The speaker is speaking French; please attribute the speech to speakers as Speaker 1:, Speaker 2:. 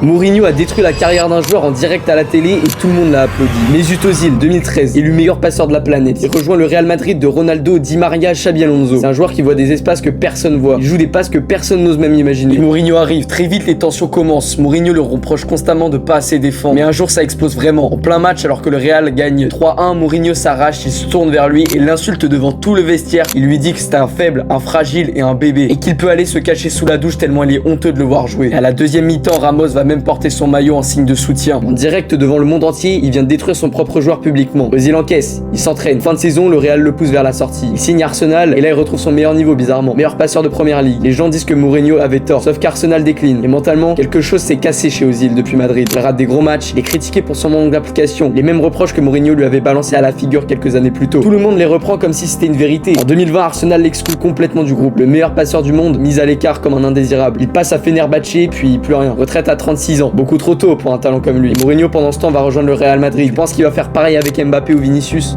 Speaker 1: Mourinho a détruit la carrière d'un joueur en direct à la télé et tout le monde l'a applaudi. Mesut Özil, 2013, élu meilleur passeur de la planète. Il rejoint le Real Madrid de Ronaldo, Di Maria, Xabi Alonso. C'est un joueur qui voit des espaces que personne voit. Il joue des passes que personne n'ose même imaginer. Et Mourinho arrive, très vite les tensions commencent. Mourinho le reproche constamment de pas assez défendre. Mais un jour ça explose vraiment. En plein match alors que le Real gagne 3-1, Mourinho s'arrache, il se tourne vers lui et l'insulte devant tout le vestiaire. Il lui dit que c'est un faible, un fragile et un bébé. Et qu'il peut aller se cacher sous la douche tellement il est honteux de le voir jouer. Et à la deuxième mi-temps, Ramos va même porter son maillot en signe de soutien. En direct devant le monde entier, il vient de détruire son propre joueur publiquement. Özil encaisse, il s'entraîne. Fin de saison, le Real le pousse vers la sortie. Il signe Arsenal et là il retrouve son meilleur niveau bizarrement. Meilleur passeur de première ligue. Les gens disent que Mourinho avait tort, sauf qu'Arsenal décline. Et mentalement, quelque chose s'est cassé chez Özil depuis Madrid. Il rate des gros matchs, il est critiqué pour son manque d'application. Les mêmes reproches que Mourinho lui avait balancé à la figure quelques années plus tôt. Tout le monde les reprend comme si c'était une vérité. En 2020, Arsenal l'exclut complètement du groupe. Le meilleur passeur du monde, mis à l'écart comme un indésirable. Il passe à Fenerbahçe puis plus rien. Retraite à 36 ans. Beaucoup trop tôt pour un talent comme lui. Et Mourinho pendant ce temps va rejoindre le Real Madrid. Je pense qu'il va faire pareil avec Mbappé ou Vinicius.